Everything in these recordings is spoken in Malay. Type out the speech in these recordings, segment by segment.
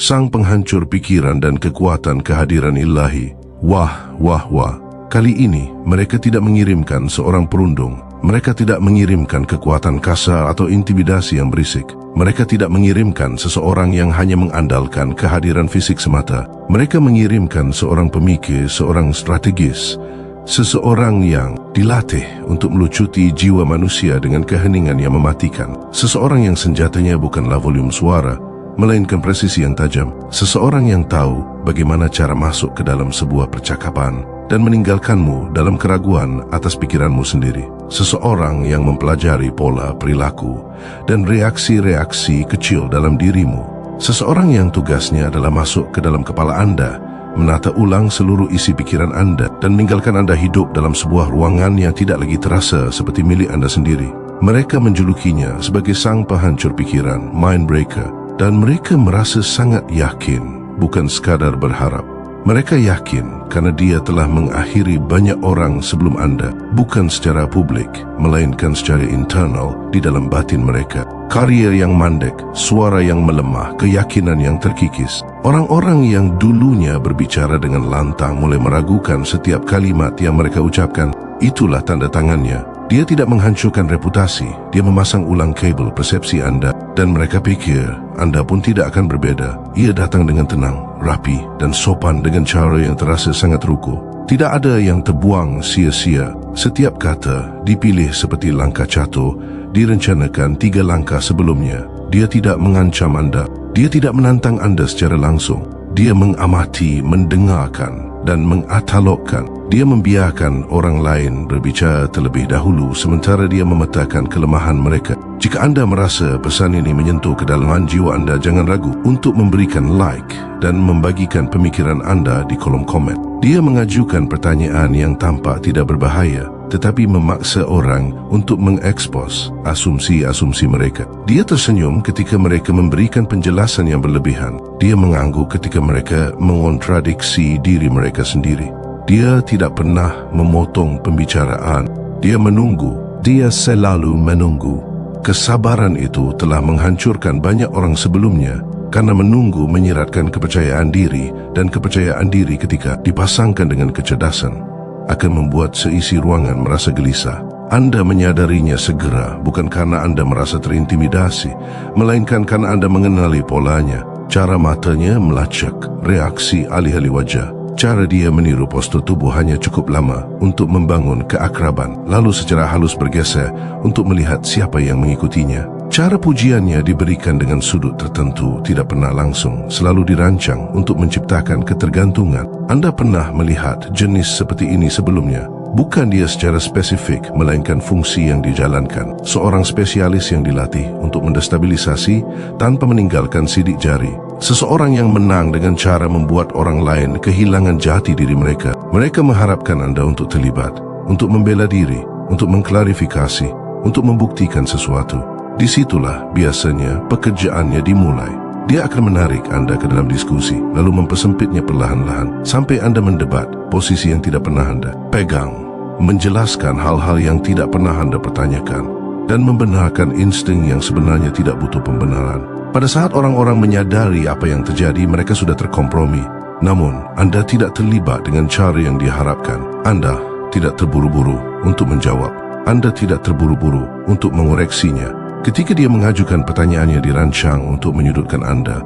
sang penghancur pikiran dan kekuatan kehadiran ilahi. Wah, wah, wah. Kali ini mereka tidak mengirimkan seorang perundung. Mereka tidak mengirimkan kekuatan kasar atau intimidasi yang berisik. Mereka tidak mengirimkan seseorang yang hanya mengandalkan kehadiran fisik semata. Mereka mengirimkan seorang pemikir, seorang strategis, seseorang yang dilatih untuk melucuti jiwa manusia dengan keheningan yang mematikan. Seseorang yang senjatanya bukanlah volume suara, melainkan presisi yang tajam. Seseorang yang tahu bagaimana cara masuk ke dalam sebuah percakapan dan meninggalkanmu dalam keraguan atas pikiranmu sendiri. Seseorang yang mempelajari pola perilaku dan reaksi-reaksi kecil dalam dirimu. Seseorang yang tugasnya adalah masuk ke dalam kepala Anda, menata ulang seluruh isi pikiran Anda dan meninggalkan Anda hidup dalam sebuah ruangan yang tidak lagi terasa seperti milik Anda sendiri. Mereka menjulukinya sebagai sang penghancur pikiran, mind breaker, dan mereka merasa sangat yakin, bukan sekadar berharap. Mereka yakin karena dia telah mengakhiri banyak orang sebelum Anda, bukan secara publik, melainkan secara internal di dalam batin mereka. Karier yang mandek, suara yang melemah, keyakinan yang terkikis. Orang-orang yang dulunya berbicara dengan lantang mulai meragukan setiap kalimat yang mereka ucapkan. Itulah tanda tangannya. Dia tidak menghancurkan reputasi, dia memasang ulang kabel persepsi Anda, dan mereka pikir Anda pun tidak akan berbeda. Ia datang dengan tenang, rapi, dan sopan dengan cara yang terasa sangat rukuh. Tidak ada yang terbuang sia-sia. Setiap kata dipilih seperti langkah catur, direncanakan 3 langkah sebelumnya. Dia tidak mengancam Anda, dia tidak menantang Anda secara langsung. Dia mengamati, mendengarkan, dan mengatalogkan. Dia membiarkan orang lain berbicara terlebih dahulu sementara dia memetakan kelemahan mereka. Jika Anda merasa pesan ini menyentuh kedalaman jiwa Anda, jangan ragu untuk memberikan like dan membagikan pemikiran Anda di kolom komen. Dia mengajukan pertanyaan yang tampak tidak berbahaya, tetapi memaksa orang untuk mengekspos asumsi-asumsi mereka. Dia tersenyum ketika mereka memberikan penjelasan yang berlebihan. Dia mengangguk ketika mereka mengontradiksi diri mereka sendiri. Dia tidak pernah memotong pembicaraan. Dia menunggu. Dia selalu menunggu. Kesabaran itu telah menghancurkan banyak orang sebelumnya, karena menunggu menyiratkan kepercayaan diri, dan kepercayaan diri ketika dipasangkan dengan kecerdasan akan membuat seisi ruangan merasa gelisah. Anda menyadarinya segera, bukan karena Anda merasa terintimidasi, melainkan karena Anda mengenali polanya. Cara matanya melacak, reaksi alih-alih wajah. Cara dia meniru postur tubuh hanya cukup lama untuk membangun keakraban, lalu secara halus bergeser untuk melihat siapa yang mengikutinya. Cara pujiannya diberikan dengan sudut tertentu, tidak pernah langsung, selalu dirancang untuk menciptakan ketergantungan. Anda pernah melihat jenis seperti ini sebelumnya? Bukan dia secara spesifik, melainkan fungsi yang dijalankan. Seorang spesialis yang dilatih untuk mendestabilisasi tanpa meninggalkan sidik jari. Seseorang yang menang dengan cara membuat orang lain kehilangan jati diri mereka. Mereka mengharapkan Anda untuk terlibat, untuk membela diri, untuk mengklarifikasi, untuk membuktikan sesuatu. Disitulah biasanya pekerjaannya dimulai. Dia akan menarik Anda ke dalam diskusi, lalu mempersempitnya perlahan-lahan sampai Anda mendebat posisi yang tidak pernah Anda pegang, menjelaskan hal-hal yang tidak pernah Anda pertanyakan, dan membenarkan insting yang sebenarnya tidak butuh pembenaran. Pada saat orang-orang menyadari apa yang terjadi, mereka sudah terkompromi. Namun, Anda tidak terlibat dengan cara yang diharapkan. Anda tidak terburu-buru untuk menjawab. Anda tidak terburu-buru untuk mengoreksinya. Ketika dia mengajukan pertanyaannya dirancang untuk menyudutkan Anda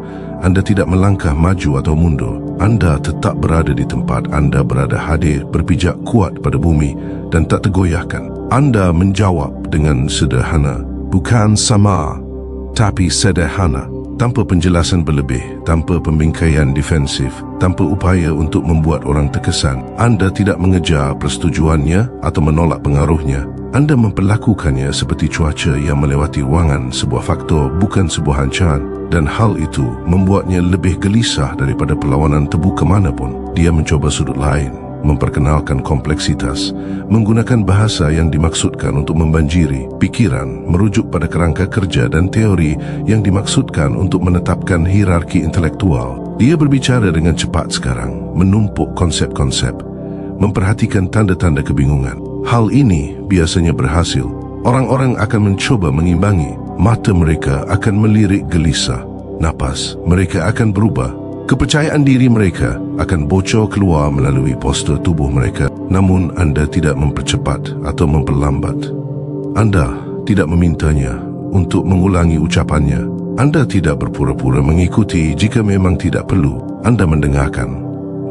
tidak melangkah maju atau mundur. Anda tetap berada di tempat Anda berada, hadir, berpijak kuat pada bumi dan tak tergoyahkan. Anda menjawab dengan sederhana, bukan sama, tapi sederhana, tanpa penjelasan berlebih, tanpa pembingkaian defensif, tanpa upaya untuk membuat orang terkesan. Anda tidak mengejar persetujuannya atau menolak pengaruhnya. Anda memperlakukannya seperti cuaca yang melewati ruangan, sebuah faktor, bukan sebuah ancaman. Dan hal itu membuatnya lebih gelisah daripada perlawanan terbuka manapun. Dia mencoba sudut lain, memperkenalkan kompleksitas, menggunakan bahasa yang dimaksudkan untuk membanjiri pikiran, merujuk pada kerangka kerja dan teori yang dimaksudkan untuk menetapkan hierarki intelektual. Dia berbicara dengan cepat sekarang, menumpuk konsep-konsep, memperhatikan tanda-tanda kebingungan. Hal ini biasanya berhasil. Orang-orang akan mencoba mengimbangi, mata mereka akan melirik gelisah. napas mereka akan berubah. Kepercayaan diri mereka akan bocor keluar melalui postur tubuh mereka. Namun anda tidak mempercepat atau memperlambat. Anda tidak memintanya untuk mengulangi ucapannya. Anda tidak berpura-pura mengikuti jika memang tidak perlu. Anda mendengarkan,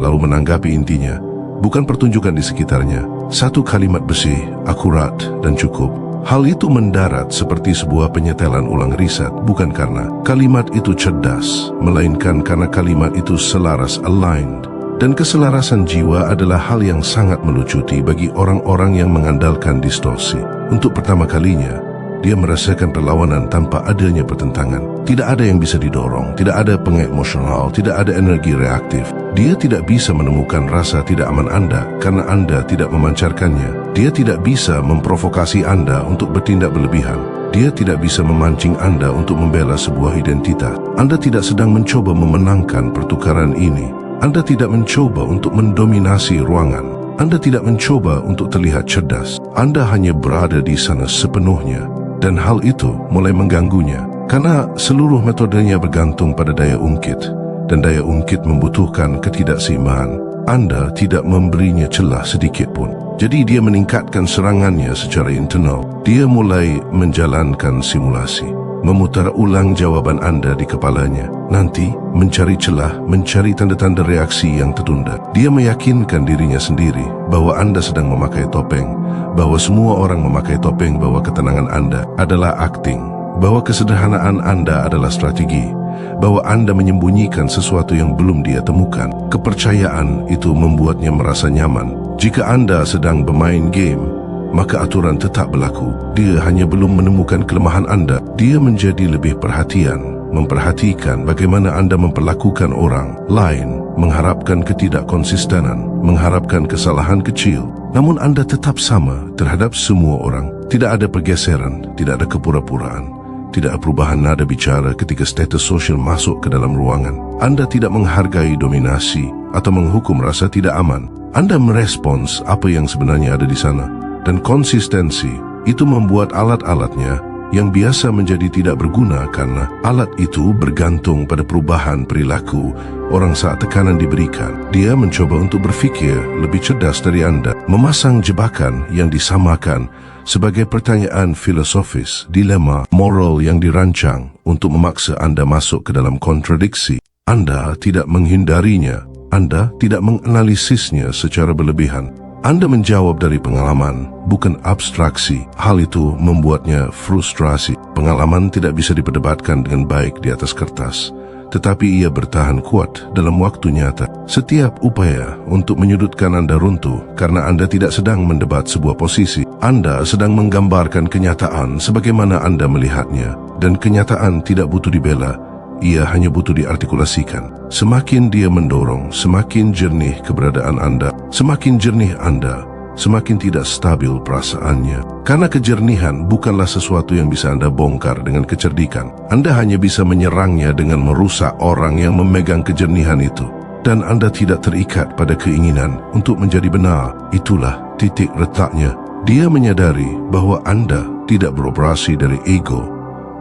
lalu menanggapi intinya, bukan pertunjukan di sekitarnya. Satu kalimat bersih, akurat dan cukup. Hal itu mendarat seperti sebuah penyetelan ulang riset, bukan karena kalimat itu cerdas, melainkan karena kalimat itu selaras, aligned. Dan keselarasan jiwa adalah hal yang sangat melucuti bagi orang-orang yang mengandalkan distorsi. Untuk pertama kalinya, dia merasakan perlawanan tanpa adanya pertentangan. Tidak ada yang bisa didorong, tidak ada pengemosional, tidak ada energi reaktif. Dia tidak bisa menemukan rasa tidak aman Anda karena Anda tidak memancarkannya. Dia tidak bisa memprovokasi Anda untuk bertindak berlebihan. Dia tidak bisa memancing Anda untuk membela sebuah identitas. Anda tidak sedang mencoba memenangkan pertukaran ini. Anda tidak mencoba untuk mendominasi ruangan. Anda tidak mencoba untuk terlihat cerdas. Anda hanya berada di sana sepenuhnya. Dan hal itu mulai mengganggunya. Karena seluruh metodenya bergantung pada daya ungkit. Dan daya ungkit membutuhkan ketidakseimbangan. Anda tidak memberinya celah sedikit pun. Jadi dia meningkatkan serangannya secara internal. Dia mulai menjalankan simulasi. Memutar ulang jawaban Anda di kepalanya. Nanti mencari celah, mencari tanda-tanda reaksi yang tertunda. Dia meyakinkan dirinya sendiri bahwa Anda sedang memakai topeng, bahwa semua orang memakai topeng, bahwa ketenangan Anda adalah akting, bahwa kesederhanaan Anda adalah strategi, bahwa Anda menyembunyikan sesuatu yang belum dia temukan. Kepercayaan itu membuatnya merasa nyaman. Jika Anda sedang bermain game, maka aturan tetap berlaku. Dia hanya belum menemukan kelemahan Anda. Dia menjadi lebih perhatian, memperhatikan bagaimana Anda memperlakukan orang lain, mengharapkan ketidakkonsistenan, mengharapkan kesalahan kecil. Namun Anda tetap sama terhadap semua orang. Tidak ada pergeseran, tidak ada kepura-puraan, tidak ada perubahan nada bicara ketika status sosial masuk ke dalam ruangan. Anda tidak menghargai dominasi atau menghukum rasa tidak aman. Anda merespons apa yang sebenarnya ada di sana. Dan konsistensi itu membuat alat-alatnya yang biasa menjadi tidak berguna karena alat itu bergantung pada perubahan perilaku orang saat tekanan diberikan. Dia mencoba untuk berfikir lebih cerdas dari Anda, memasang jebakan yang disamakan sebagai pertanyaan filosofis, dilema moral yang dirancang untuk memaksa Anda masuk ke dalam kontradiksi. Anda tidak menghindarinya, Anda tidak menganalisisnya secara berlebihan. Anda menjawab dari pengalaman, bukan abstraksi. Hal itu membuatnya frustrasi. Pengalaman tidak bisa diperdebatkan dengan baik di atas kertas, tetapi ia bertahan kuat dalam waktu nyata. Setiap upaya untuk menyudutkan Anda runtuh karena Anda tidak sedang mendebat sebuah posisi. Anda sedang menggambarkan kenyataan sebagaimana Anda melihatnya, dan kenyataan tidak butuh dibela. Ia hanya butuh diartikulasikan. Semakin dia mendorong, semakin jernih keberadaan Anda. Semakin jernih Anda, semakin tidak stabil perasaannya. Karena kejernihan bukanlah sesuatu yang bisa Anda bongkar dengan kecerdikan. Anda hanya bisa menyerangnya dengan merusak orang yang memegang kejernihan itu. Dan Anda tidak terikat pada keinginan untuk menjadi benar. Itulah titik retaknya. Dia menyadari bahwa Anda tidak beroperasi dari ego.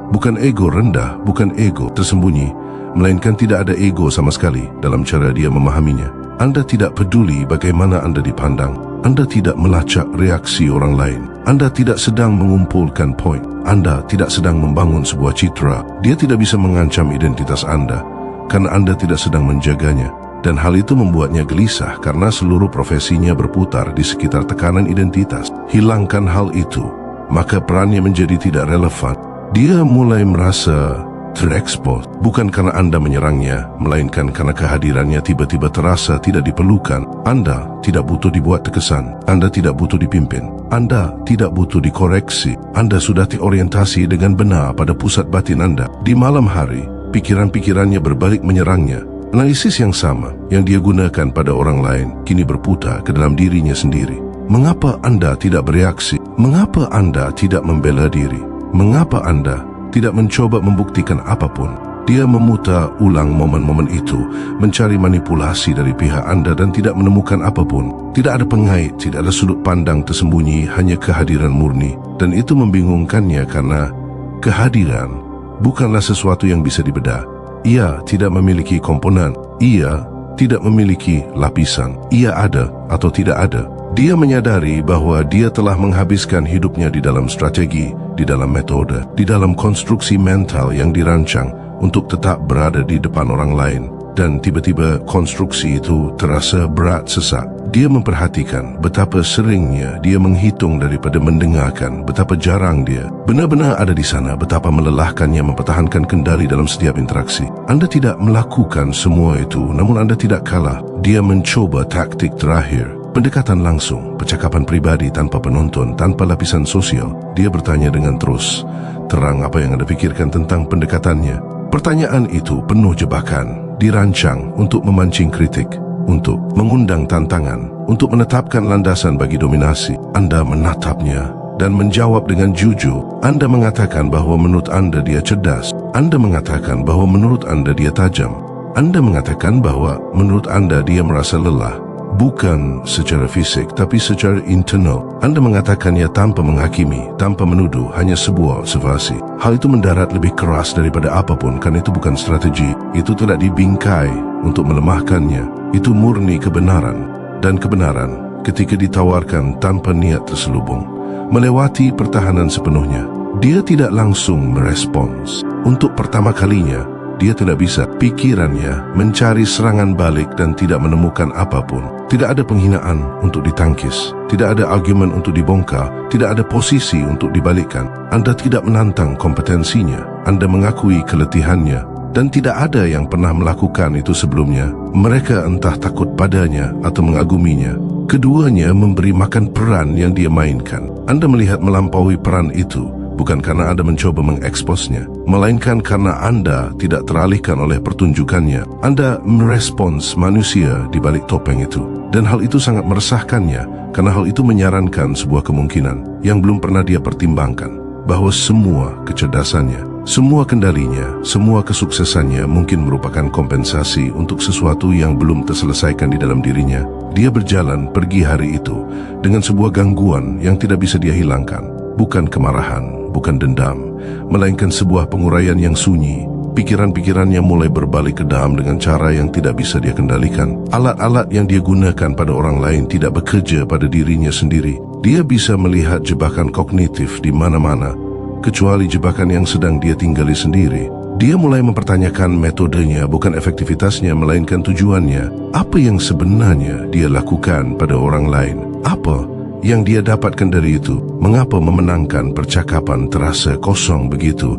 Bukan ego rendah, bukan ego tersembunyi, melainkan tidak ada ego sama sekali dalam cara dia memahaminya. Anda tidak peduli bagaimana Anda dipandang. Anda tidak melacak reaksi orang lain. Anda tidak sedang mengumpulkan poin. Anda tidak sedang membangun sebuah citra. Dia tidak bisa mengancam identitas Anda karena Anda tidak sedang menjaganya. Dan hal itu membuatnya gelisah karena seluruh profesinya berputar di sekitar tekanan identitas. Hilangkan hal itu, maka perannya menjadi tidak relevan. Dia mulai merasa terekspos, bukan karena Anda menyerangnya, melainkan karena kehadirannya tiba-tiba terasa tidak diperlukan. Anda tidak butuh dibuat terkesan. Anda tidak butuh dipimpin. Anda tidak butuh dikoreksi. Anda sudah terorientasi dengan benar pada pusat batin Anda. Di malam hari, pikiran-pikirannya berbalik menyerangnya. Analisis yang sama yang dia gunakan pada orang lain kini berputar ke dalam dirinya sendiri. Mengapa Anda tidak bereaksi? Mengapa Anda tidak membela diri? Mengapa Anda tidak mencoba membuktikan apapun? Dia memutar ulang momen-momen itu, mencari manipulasi dari pihak Anda dan tidak menemukan apapun. Tidak ada pengait, tidak ada sudut pandang tersembunyi, hanya kehadiran murni. Dan itu membingungkannya karena kehadiran bukanlah sesuatu yang bisa dibedah. Ia tidak memiliki komponen. Ia tidak memiliki lapisan. Ia ada atau tidak ada. Dia menyadari bahwa dia telah menghabiskan hidupnya di dalam strategi, di dalam metode, di dalam konstruksi mental yang dirancang untuk tetap berada di depan orang lain. Dan tiba-tiba konstruksi itu terasa berat sesak. Dia memperhatikan betapa seringnya dia menghitung daripada mendengarkan, betapa jarang dia benar-benar ada di sana, betapa melelahkannya mempertahankan kendali dalam setiap interaksi. Anda tidak melakukan semua itu, namun Anda tidak kalah. Dia mencoba taktik terakhir, pendekatan langsung, percakapan pribadi tanpa penonton, tanpa lapisan sosial. Dia bertanya dengan terus terang apa yang Anda pikirkan tentang pendekatannya. Pertanyaan itu penuh jebakan, dirancang untuk memancing kritik, untuk mengundang tantangan, untuk menetapkan landasan bagi dominasi. Anda menatapnya dan menjawab dengan jujur. Anda mengatakan bahawa menurut Anda dia cerdas. Anda mengatakan bahawa menurut Anda dia tajam. Anda mengatakan bahawa menurut Anda dia merasa lelah. Bukan secara fisik, tapi secara internal. Anda mengatakannya tanpa menghakimi, tanpa menuduh, hanya sebuah observasi. Hal itu mendarat lebih keras daripada apapun, karena itu bukan strategi. Itu tidak dibingkai untuk melemahkannya. Itu murni kebenaran. Dan kebenaran, ketika ditawarkan tanpa niat terselubung, melewati pertahanan sepenuhnya. Dia tidak langsung merespons. Untuk pertama kalinya, dia tidak bisa. Pikirannya mencari serangan balik dan tidak menemukan apapun. Tidak ada penghinaan untuk ditangkis. Tidak ada argumen untuk dibongkar. Tidak ada posisi untuk dibalikkan. Anda tidak menantang kompetensinya. Anda mengakui keletihannya. Dan tidak ada yang pernah melakukan itu sebelumnya. Mereka entah takut padanya atau mengaguminya. Keduanya memberi makan peran yang dia mainkan. Anda melihat melampaui peran itu, bukan karena Anda mencoba mengeksposnya, melainkan karena Anda tidak teralihkan oleh pertunjukannya. Anda merespons manusia di balik topeng itu. Dan hal itu sangat meresahkannya, karena hal itu menyarankan sebuah kemungkinan yang belum pernah dia pertimbangkan, bahawa semua kecerdasannya, semua kendalinya, semua kesuksesannya mungkin merupakan kompensasi untuk sesuatu yang belum terselesaikan di dalam dirinya. Dia berjalan pergi hari itu dengan sebuah gangguan yang tidak bisa dia hilangkan. Bukan kemarahan, bukan dendam, melainkan sebuah penguraian yang sunyi. Pikiran-pikirannya mulai berbalik ke dalam dengan cara yang tidak bisa dia kendalikan. Alat-alat yang dia gunakan pada orang lain tidak bekerja pada dirinya sendiri. Dia bisa melihat jebakan kognitif di mana-mana, kecuali jebakan yang sedang dia tinggali sendiri. Dia mulai mempertanyakan metodenya, bukan efektivitasnya, melainkan tujuannya. Apa yang sebenarnya dia lakukan pada orang lain? Apa yang dia dapatkan dari itu? Mengapa memenangkan percakapan terasa kosong begitu?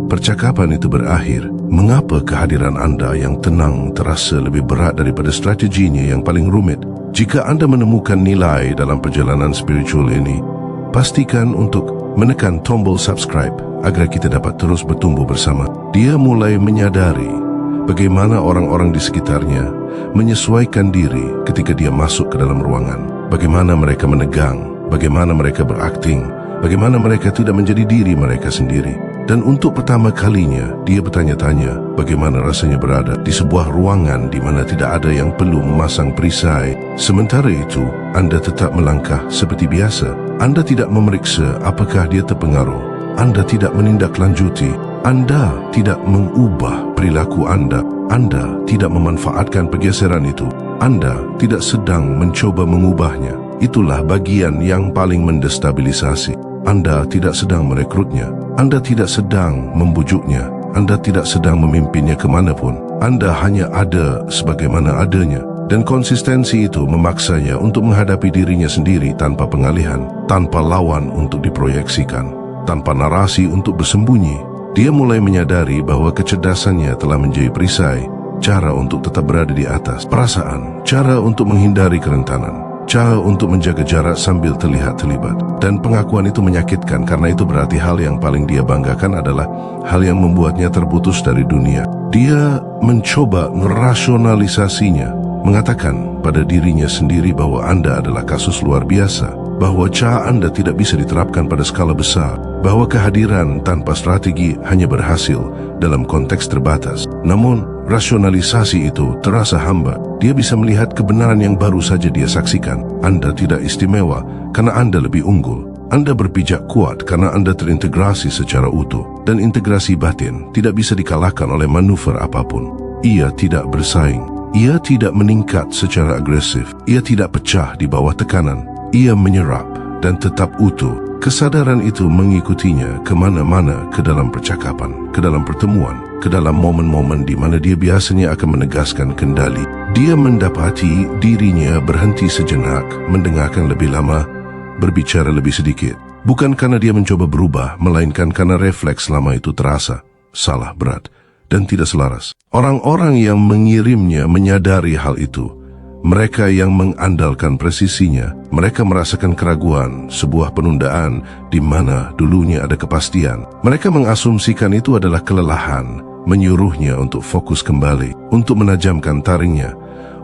Percakapan itu berakhir. Mengapa kehadiran Anda yang tenang terasa lebih berat daripada strateginya yang paling rumit? Jika Anda menemukan nilai dalam perjalanan spiritual ini, pastikan untuk menekan tombol subscribe agar kita dapat terus bertumbuh bersama. Dia mulai menyadari bagaimana orang-orang di sekitarnya menyesuaikan diri ketika dia masuk ke dalam ruangan. Bagaimana mereka menegang, bagaimana mereka berakting, bagaimana mereka tidak menjadi diri mereka sendiri. Dan untuk pertama kalinya, dia bertanya-tanya bagaimana rasanya berada di sebuah ruangan di mana tidak ada yang perlu memasang perisai. Sementara itu, Anda tetap melangkah seperti biasa. Anda tidak memeriksa apakah dia terpengaruh. Anda tidak menindaklanjuti. Anda tidak mengubah perilaku Anda. Anda tidak memanfaatkan pergeseran itu. Anda tidak sedang mencoba mengubahnya. Itulah bagian yang paling mendestabilisasi. Anda tidak sedang merekrutnya. Anda tidak sedang membujuknya. Anda tidak sedang memimpinnya kemanapun. Anda hanya ada sebagaimana adanya. Dan konsistensi itu memaksanya untuk menghadapi dirinya sendiri tanpa pengalihan, tanpa lawan untuk diproyeksikan, tanpa narasi untuk bersembunyi. Dia mulai menyadari bahwa kecerdasannya telah menjadi perisai, cara untuk tetap berada di atas perasaan, cara untuk menghindari kerentanan, cara untuk menjaga jarak sambil terlihat terlibat. Dan pengakuan itu menyakitkan, karena itu berarti hal yang paling dia banggakan adalah hal yang membuatnya terputus dari dunia. Dia mencoba merasionalisasinya, mengatakan pada dirinya sendiri bahwa Anda adalah kasus luar biasa, bahwa cara Anda tidak bisa diterapkan pada skala besar, bahwa kehadiran tanpa strategi hanya berhasil dalam konteks terbatas. Namun, rasionalisasi itu terasa hambat. Dia bisa melihat kebenaran yang baru saja dia saksikan. Anda tidak istimewa karena Anda lebih unggul. Anda berpijak kuat karena Anda terintegrasi secara utuh, dan integrasi batin tidak bisa dikalahkan oleh manuver apapun. Ia tidak bersaing. Ia tidak meningkat secara agresif. Ia tidak pecah di bawah tekanan. Ia menyerap dan tetap utuh. Kesadaran itu mengikutinya kemana-mana, ke dalam percakapan, ke dalam pertemuan, ke dalam momen-momen di mana dia biasanya akan menegaskan kendali. Dia mendapati dirinya berhenti sejenak, mendengarkan lebih lama, berbicara lebih sedikit. Bukan karena dia mencoba berubah, melainkan karena refleks lama itu terasa salah berat dan tidak selaras. Orang-orang yang mengirimnya menyadari hal itu. Mereka yang mengandalkan presisinya, mereka merasakan keraguan, sebuah penundaan di mana dulunya ada kepastian. Mereka mengasumsikan itu adalah kelelahan, menyuruhnya untuk fokus kembali, untuk menajamkan taringnya,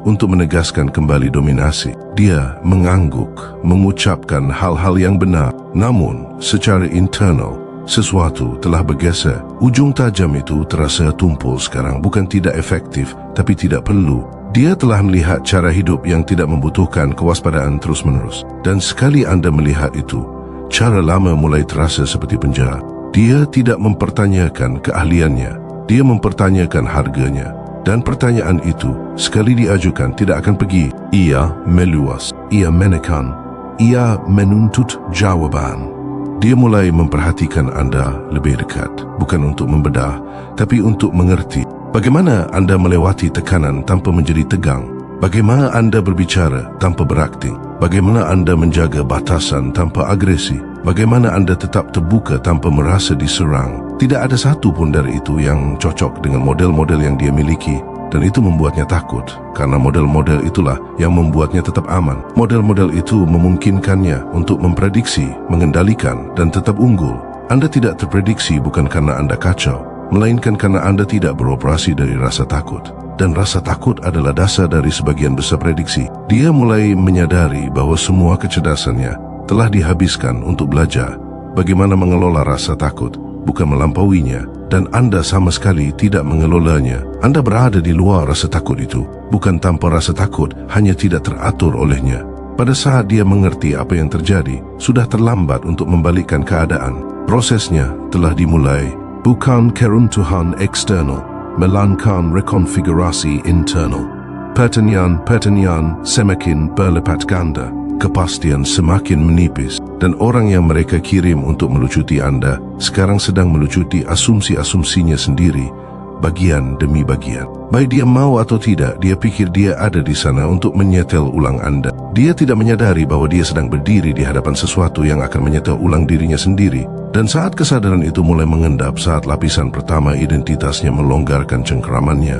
untuk menegaskan kembali dominasi. Dia mengangguk, mengucapkan hal-hal yang benar, namun secara internal, sesuatu telah bergeser. Ujung tajam itu terasa tumpul sekarang, bukan tidak efektif, tapi tidak perlu. Dia telah melihat cara hidup yang tidak membutuhkan kewaspadaan terus-menerus. Dan sekali Anda melihat itu, cara lama mulai terasa seperti penjara. Dia tidak mempertanyakan keahliannya, dia mempertanyakan harganya. Dan pertanyaan itu, sekali diajukan, tidak akan pergi. Ia meluas, ia menekan, ia menuntut jawaban. Dia mulai memperhatikan Anda lebih dekat, bukan untuk membedah, tapi untuk mengerti. Bagaimana Anda melewati tekanan tanpa menjadi tegang? Bagaimana Anda berbicara tanpa berakting? Bagaimana Anda menjaga batasan tanpa agresi? Bagaimana Anda tetap terbuka tanpa merasa diserang? Tidak ada satu pun dari itu yang cocok dengan model-model yang dia miliki. Dan itu membuatnya takut, karena model-model itulah yang membuatnya tetap aman. Model-model itu memungkinkannya untuk memprediksi, mengendalikan, dan tetap unggul. Anda tidak terprediksi bukan karena Anda kacau, melainkan karena Anda tidak beroperasi dari rasa takut. Dan rasa takut adalah dasar dari sebagian besar prediksi. Dia mulai menyadari bahwa semua kecerdasannya telah dihabiskan untuk belajar bagaimana mengelola rasa takut, bukan melampauinya. Dan Anda sama sekali tidak mengelolanya. Anda berada di luar rasa takut itu, bukan tanpa rasa takut, hanya tidak teratur olehnya. Pada saat dia mengerti apa yang terjadi, sudah terlambat untuk membalikkan keadaan. Prosesnya telah dimulai. Bukan keruntuhan eksternal, melainkan rekonfigurasi internal. Pertanyaan semakin berlipat ganda, kepastian semakin menipis, dan orang yang mereka kirim untuk melucuti Anda sekarang sedang melucuti asumsi-asumsinya sendiri, bagian demi bagian. Baik dia mau atau tidak, dia pikir dia ada di sana untuk menyetel ulang Anda. Dia tidak menyadari bahwa dia sedang berdiri di hadapan sesuatu yang akan menyetel ulang dirinya sendiri. Dan saat kesadaran itu mulai mengendap, saat lapisan pertama identitasnya melonggarkan cengkeramannya,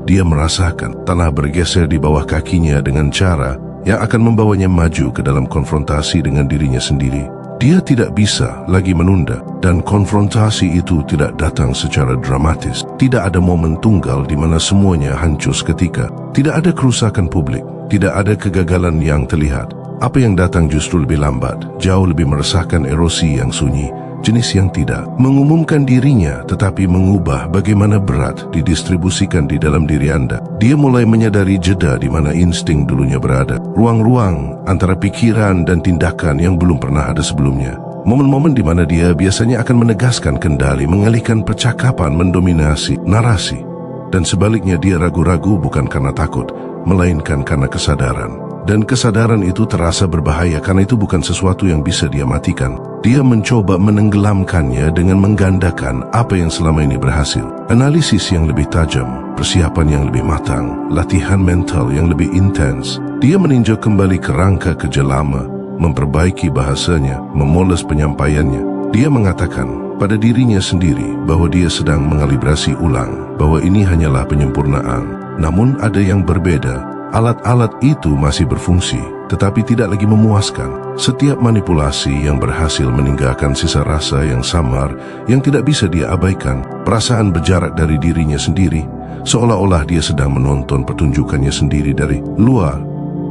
dia merasakan tanah bergeser di bawah kakinya dengan cara yang akan membawanya maju ke dalam konfrontasi dengan dirinya sendiri. Dia tidak bisa lagi menunda, dan konfrontasi itu tidak datang secara dramatis. Tidak ada momen tunggal di mana semuanya hancur seketika. Tidak ada kerusakan publik, tidak ada kegagalan yang terlihat. Apa yang datang justru lebih lambat, jauh lebih meresahkan erosi yang sunyi, jenis yang tidak mengumumkan dirinya tetapi mengubah bagaimana berat didistribusikan di dalam diri Anda. Dia mulai menyadari jeda di mana insting dulunya berada, ruang-ruang antara pikiran dan tindakan yang belum pernah ada sebelumnya. Momen-momen di mana dia biasanya akan menegaskan kendali, mengalihkan percakapan, mendominasi narasi. Dan sebaliknya dia ragu-ragu bukan karena takut, melainkan karena kesadaran. Dan kesadaran itu terasa berbahaya karena itu bukan sesuatu yang bisa dia matikan. Dia mencoba menenggelamkannya dengan menggandakan apa yang selama ini berhasil. Analisis yang lebih tajam, persiapan yang lebih matang, latihan mental yang lebih intens. Dia meninjau kembali kerangka kerja lama, memperbaiki bahasanya, memoles penyampaiannya. Dia mengatakan pada dirinya sendiri bahwa dia sedang mengalibrasi ulang, bahwa ini hanyalah penyempurnaan. Namun ada yang berbeda. Alat-alat itu masih berfungsi, tetapi tidak lagi memuaskan. Setiap manipulasi yang berhasil meninggalkan sisa rasa yang samar, yang tidak bisa dia abaikan. Perasaan berjarak dari dirinya sendiri, seolah-olah dia sedang menonton pertunjukannya sendiri dari luar.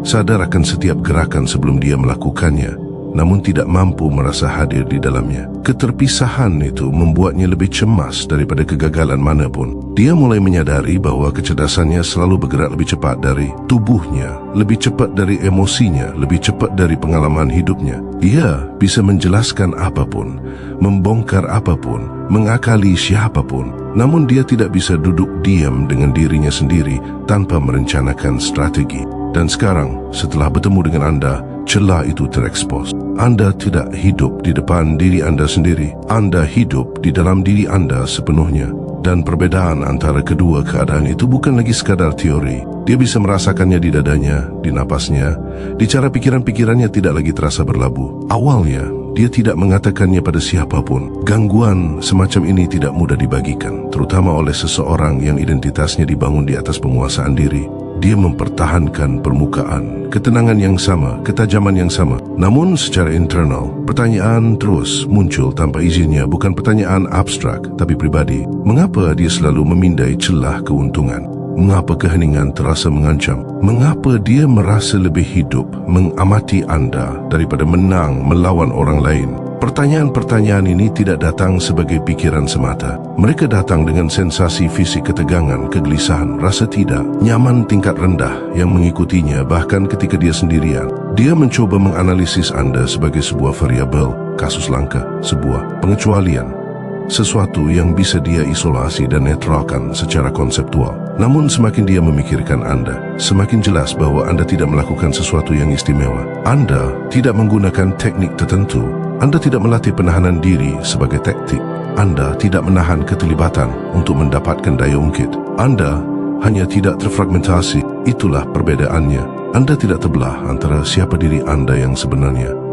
Sadar akan setiap gerakan sebelum dia melakukannya. namun tidak mampu merasa hadir di dalamnya. Keterpisahan itu membuatnya lebih cemas daripada kegagalan manapun. Dia mulai menyadari bahwa kecerdasannya selalu bergerak lebih cepat dari tubuhnya, lebih cepat dari emosinya, lebih cepat dari pengalaman hidupnya. Dia bisa menjelaskan apapun, membongkar apapun, mengakali siapapun. Namun dia tidak bisa duduk diam dengan dirinya sendiri tanpa merencanakan strategi. Dan sekarang, setelah bertemu dengan Anda, celah itu terekspos. Anda tidak hidup di depan diri Anda sendiri. Anda hidup di dalam diri Anda sepenuhnya. Dan perbedaan antara kedua keadaan itu bukan lagi sekadar teori. Dia bisa merasakannya di dadanya, di napasnya, di cara pikiran-pikirannya tidak lagi terasa berlabuh. Awalnya, dia tidak mengatakannya pada siapapun. Gangguan semacam ini tidak mudah dibagikan, terutama oleh seseorang yang identitasnya dibangun di atas penguasaan diri. Dia mempertahankan permukaan, ketenangan yang sama, ketajaman yang sama. Namun secara internal, pertanyaan terus muncul tanpa izinnya, bukan pertanyaan abstrak, tapi pribadi. Mengapa dia selalu memindai celah keuntungan? Mengapa keheningan terasa mengancam? Mengapa dia merasa lebih hidup mengamati Anda daripada menang melawan orang lain? Pertanyaan-pertanyaan ini tidak datang sebagai pikiran semata. Mereka datang dengan sensasi fisik ketegangan, kegelisahan, rasa tidak nyaman tingkat rendah yang mengikutinya bahkan ketika dia sendirian. Dia mencoba menganalisis Anda sebagai sebuah variabel, kasus langka, sebuah pengecualian, sesuatu yang bisa dia isolasi dan netralkan secara konseptual. Namun semakin dia memikirkan Anda, semakin jelas bahwa Anda tidak melakukan sesuatu yang istimewa. Anda tidak menggunakan teknik tertentu. Anda tidak melatih penahanan diri sebagai taktik. Anda tidak menahan keterlibatan untuk mendapatkan daya ungkit. Anda hanya tidak terfragmentasi. Itulah perbedaannya. Anda tidak terbelah antara siapa diri Anda yang sebenarnya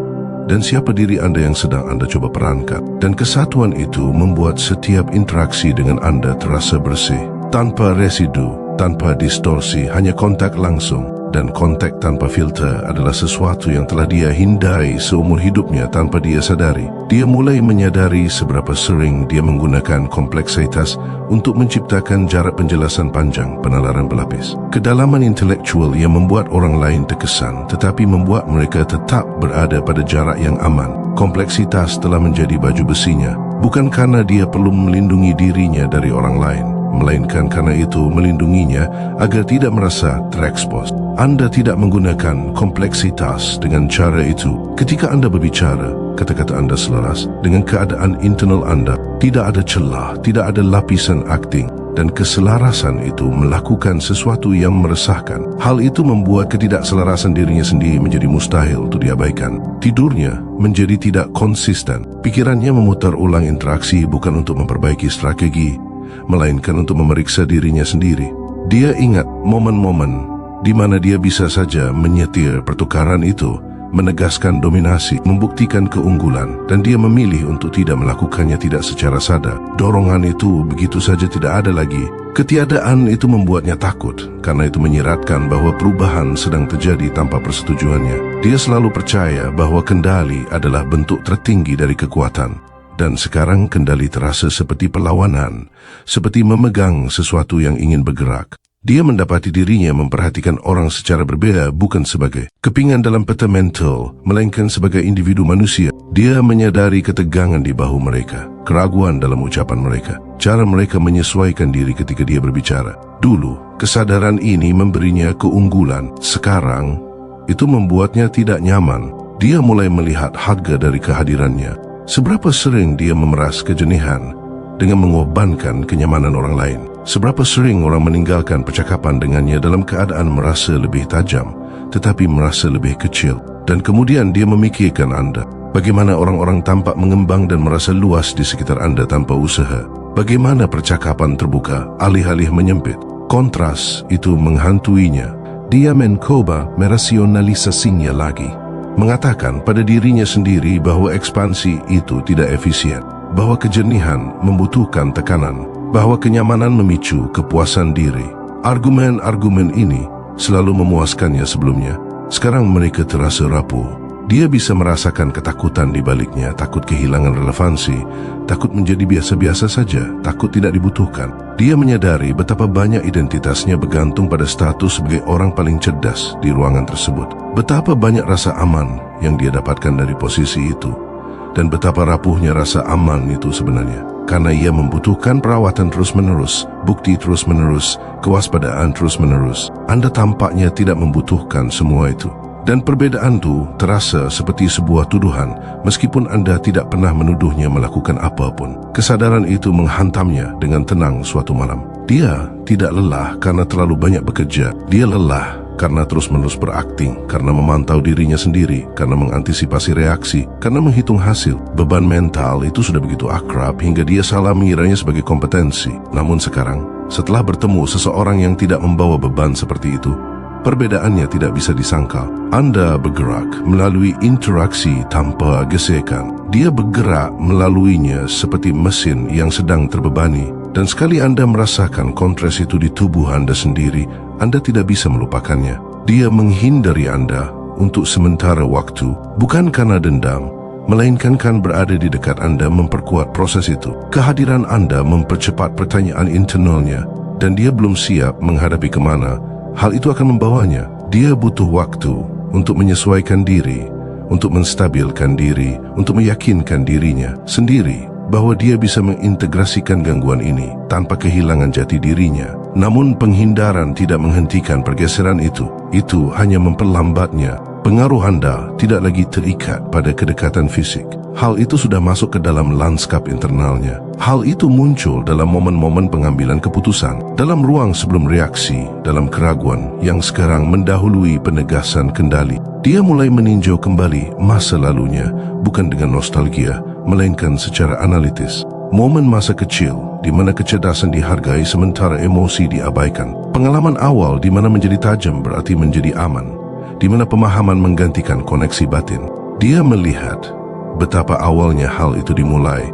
dan siapa diri Anda yang sedang Anda coba perankan. Dan kesatuan itu membuat setiap interaksi dengan Anda terasa bersih, tanpa residu, tanpa distorsi, hanya kontak langsung. Dan kontak tanpa filter adalah sesuatu yang telah dia hindari seumur hidupnya tanpa dia sadari. Dia mulai menyadari seberapa sering dia menggunakan kompleksitas untuk menciptakan jarak penjelasan panjang, penalaran berlapis. Kedalaman intelektual yang membuat orang lain terkesan tetapi membuat mereka tetap berada pada jarak yang aman. Kompleksitas telah menjadi baju besinya, bukan karena dia perlu melindungi dirinya dari orang lain, melainkan karena itu melindunginya agar tidak merasa terekspos. Anda tidak menggunakan kompleksitas dengan cara itu. Ketika Anda berbicara, kata-kata Anda selaras dengan keadaan internal Anda. Tidak ada celah, tidak ada lapisan akting. Dan keselarasan itu melakukan sesuatu yang meresahkan. Hal itu membuat ketidakselarasan dirinya sendiri menjadi mustahil untuk diabaikan. Tidurnya menjadi tidak konsisten. Pikirannya memutar ulang interaksi bukan untuk memperbaiki strategi, melainkan untuk memeriksa dirinya sendiri. Dia ingat momen-momen di mana dia bisa saja menyetir pertukaran itu, menegaskan dominasi, membuktikan keunggulan, dan dia memilih untuk tidak melakukannya tidak secara sadar. Dorongan itu begitu saja tidak ada lagi. Ketiadaan itu membuatnya takut, karena itu menyiratkan bahwa perubahan sedang terjadi tanpa persetujuannya. Dia selalu percaya bahwa kendali adalah bentuk tertinggi dari kekuatan. Dan sekarang kendali terasa seperti perlawanan, seperti memegang sesuatu yang ingin bergerak. Dia mendapati dirinya memperhatikan orang secara berbeda, bukan sebagai kepingan dalam peta mental, melainkan sebagai individu manusia. Dia menyadari ketegangan di bahu mereka, keraguan dalam ucapan mereka, cara mereka menyesuaikan diri ketika dia berbicara. Dulu, kesadaran ini memberinya keunggulan. Sekarang, itu membuatnya tidak nyaman. Dia mulai melihat harga dari kehadirannya. Seberapa sering dia memeras kejenihan dengan mengorbankan kenyamanan orang lain. Seberapa sering orang meninggalkan percakapan dengannya dalam keadaan merasa lebih tajam, tetapi merasa lebih kecil. Dan kemudian dia memikirkan Anda. Bagaimana orang-orang tampak mengembang dan merasa luas di sekitar Anda tanpa usaha. Bagaimana percakapan terbuka, alih-alih menyempit. Kontras itu menghantuinya. Dia mencoba merasionalisasinya lagi. Mengatakan pada dirinya sendiri bahwa ekspansi itu tidak efisien, bahwa kejernihan membutuhkan tekanan, bahwa kenyamanan memicu kepuasan diri. Argumen-argumen ini selalu memuaskannya sebelumnya. Sekarang mereka terasa rapuh. Dia bisa merasakan ketakutan di baliknya, takut kehilangan relevansi, takut menjadi biasa-biasa saja, takut tidak dibutuhkan. Dia menyadari betapa banyak identitasnya bergantung pada status sebagai orang paling cerdas di ruangan tersebut. Betapa banyak rasa aman yang dia dapatkan dari posisi itu. Dan betapa rapuhnya rasa aman itu sebenarnya. Karena ia membutuhkan perawatan terus-menerus, bukti terus-menerus, kewaspadaan terus-menerus. Anda tampaknya tidak membutuhkan semua itu. Dan perbedaan itu terasa seperti sebuah tuduhan, meskipun Anda tidak pernah menuduhnya melakukan apapun. Kesadaran itu menghantamnya dengan tenang suatu malam. Dia tidak lelah karena terlalu banyak bekerja. Dia lelah karena terus-menerus berakting, karena memantau dirinya sendiri, karena mengantisipasi reaksi, karena menghitung hasil. Beban mental itu sudah begitu akrab hingga dia salah mengiranya sebagai kompetensi. Namun sekarang, setelah bertemu seseorang yang tidak membawa beban seperti itu, perbedaannya tidak bisa disangkal. Anda bergerak melalui interaksi tanpa gesekan. Dia bergerak melaluinya seperti mesin yang sedang terbebani. Dan sekali Anda merasakan kontras itu di tubuh Anda sendiri, Anda tidak bisa melupakannya. Dia menghindari Anda untuk sementara waktu, bukan karena dendam, melainkan kan berada di dekat Anda memperkuat proses itu. Kehadiran Anda mempercepat pertanyaan internalnya, dan dia belum siap menghadapi kemana hal itu akan membawanya. Dia butuh waktu untuk menyesuaikan diri, untuk menstabilkan diri, untuk meyakinkan dirinya sendiri bahwa dia bisa mengintegrasikan gangguan ini tanpa kehilangan jati dirinya. Namun penghindaran tidak menghentikan pergeseran itu. Itu hanya memperlambatnya. Pengaruh Anda tidak lagi terikat pada kedekatan fisik. Hal itu sudah masuk ke dalam lanskap internalnya. Hal itu muncul dalam momen-momen pengambilan keputusan, dalam ruang sebelum reaksi, dalam keraguan yang sekarang mendahului penegasan kendali. Dia mulai meninjau kembali masa lalunya, bukan dengan nostalgia, melainkan secara analitis. Momen masa kecil di mana kecerdasan dihargai sementara emosi diabaikan. Pengalaman awal di mana menjadi tajam berarti menjadi aman, di mana pemahaman menggantikan koneksi batin. Dia melihat betapa awalnya hal itu dimulai,